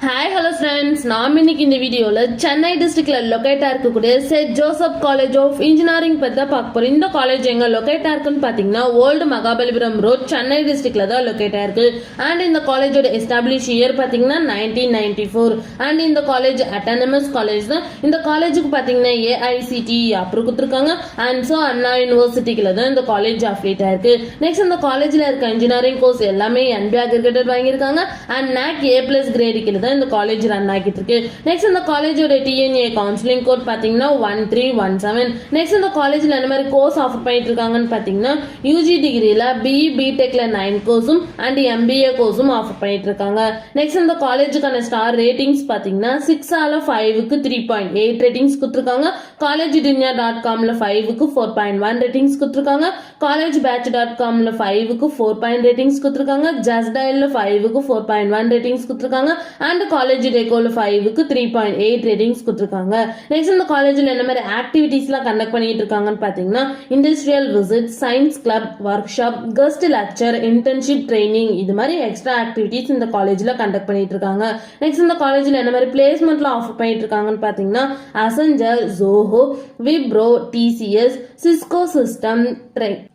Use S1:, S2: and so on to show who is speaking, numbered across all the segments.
S1: Hi hello friends, நாம் இன்னைக்கு இந்த வீடியோல சென்னை டிஸ்ட்ரிக்ட்ல லொகேட்டா இருக்கக்கூடிய St Joseph college of engineering பத்தி பார்க்க போறோம். இந்த காலேஜ் எங்க லொகேட்டா இருக்குன்னு பாத்தீங்கன்னா ஓல்டு மகாபலிபுரம் ரோட் சென்னை டிஸ்ட்ரிக்ட்ல தான் லொகேட்டா இருக்கு. அண்ட் இந்த காலேஜோட எஸ்டாப்ளிஷ் இயர் பாத்தீங்கன்னா 1994. அண்ட் இந்த காலேஜ் அட்டானமஸ் காலேஜ் தான். இந்த காலேஜுக்கு பாத்தீங்கன்னா AICTE அப்ரூவ் கொடுத்திருக்காங்க. அண்ட் சோ அண்ணா யூனிவர்சிட்டிக்குள்ள தான் இந்த காலேஜ் அஃபிலியேட் ஆயிருக்கு. நெக்ஸ்ட் இந்த காலேஜ்ல இருக்க இன்ஜினியரிங் கோர்ஸ் எல்லாமே NBA அக்ரிகேட்டட் வாங்கியிருக்காங்க. அண்ட் NAC A+ கிரேட் கீழ இந்த காலேஜ் ரன் ஆகிட்டு இருக்கு. நெக்ஸ்ட் இந்த காலேஜோட TNA கவுன்சிலிங் கோட் பாத்தீங்கன்னா 1317. நெக்ஸ்ட் இந்த காலேஜ்ல என்ன மாதிரி கோர்ஸ் ஆஃபர் பண்ணிட்டு இருக்காங்கன்னு பாத்தீங்கன்னா UG டிகிரில BE BTechல 9 கோர்ஸும் அண்ட் MBA கோர்ஸும் ஆஃபர் பண்ணிட்டு இருக்காங்க. நெக்ஸ்ட் இந்த காலேஜுக்கான ஸ்டார் ரேட்டிங்ஸ் பாத்தீங்கன்னா 6/5க்கு 3.8 ரேட்டிங்ஸ் கொடுத்திருக்காங்க. collegedunia.comல 5க்கு 4.1 ரேட்டிங்ஸ் கொடுத்திருக்காங்க. collegebatch.comல 5க்கு 4. ரேட்டிங்ஸ் கொடுத்திருக்காங்க. justdialல 5க்கு 4.1 ரேட்டிங்ஸ் கொடுத்திருக்காங்க. அண்ட் காலேஜ் டெக்கோல 5க்கு 3.8 ரேட்டிங்ஸ் கொடுத்திருக்காங்க. நெக்ஸ்ட் இந்த காலேஜ்ல என்ன மாதிரி ஆக்டிவிட்டீஸ்லாம் கண்டக்ட் பண்ணிட்டு இருக்காங்கன்னு பாத்தீங்கன்னா industrial visit, science club, work shop, guest lecture, internship training இது மாதிரி எக்ஸ்ட்ரா ஆக்டிவிட்டீஸ் இந்த காலேஜ்ல கண்டக்ட் பண்ணிட்டு இருக்காங்க. நெக்ஸ்ட் இந்த காலேஜ்ல என்ன மாதிரி பிளேஸ்மெண்ட்லாம் ஆஃபர் பண்ணிட்டு இருக்காங்கன்னு பாத்தீங்கன்னா Accenture, Zoho, Wipro, TCS, Cisco system,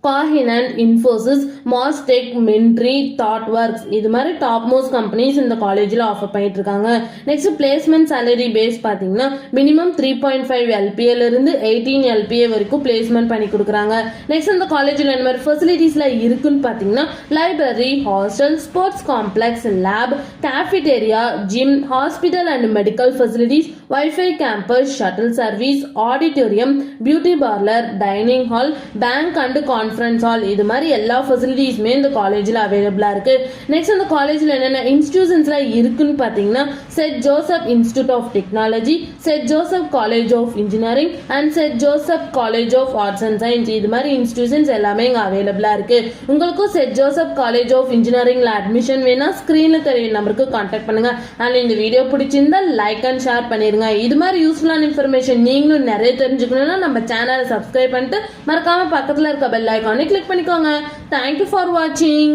S1: Cognizant, Infosys, Mastek, Myntra, Thoughtworks இது மாதிரி டாப் மோஸ்ட் கம்பெனிஸ் இந்த காலேஜ்ல ஆஃபர் பண்ணிட்டு இருக்காங்க. நெக்ஸ்ட் பிளேஸ்மெண்ட் சாலரி பேஸ் பாத்தீங்கன்னா மினிமம் 3.5 LPA இருந்து 18 LPA வரைக்கும் பிளேஸ்மெண்ட் பண்ணி கொடுக்குறாங்க. நெக்ஸ்ட் இந்த காலேஜ்ல என்ன மாதிரி ஃபெசிலிட்டிஸ்ல இருக்குன்னு பாத்தீங்கன்னா library, hostel, sports complex, lab, cafeteria, gym, hospital and medical facilities, wifi campus, shuttle service, auditorium, beauty parlour, dining hall, bank and conference hall இது மாதிரி எல்லா ஃபெசிலிட்டிஸுமே இந்த காலேஜ்ல அவைலபிளா இருக்கு. நெக்ஸ்ட் இந்த காலேஜ்ல என்னென்ன இன்ஸ்டிடியூஷன்ஸ்ல இருக்குன்னு பாத்தீங்கன்னா St Joseph Institute of Technology, St Joseph college of Engineering and St Joseph college of Arts and Science இது மாதிரி இன்ஸ்டிடியூஷன்ஸ் எல்லாமே இங்க அவைலபிளா இருக்கு. உங்களுக்கும் செட் ஜோசப் காலேஜ் ஆஃப் இன்ஜினியரிங்ல அட்மிஷன் வேணா ஸ்கிரீன்ல தெரிய நம்பருக்கு கான்டாக்ட் பண்ணுங்க. அண்ட் இந்த வீடியோ பிடிச்சிருந்தா லைக் அண்ட் ஷேர் பண்ணிருங்க. இது மாதிரி யூஸ்ஃபுல்லான இன்ஃபர்மேஷன் நீங்களும் நிறைய தெரிஞ்சுக்கணும்னா நம்ம சேனலை சப்ஸ்கிரைப் பண்ணிட்டு மறக்காம பக்கத்துல இருக்க பெல் ஐகானை கிளிக் பண்ணிக்கோங்க. தேங்க்யூ ஃபார் வாட்சிங்.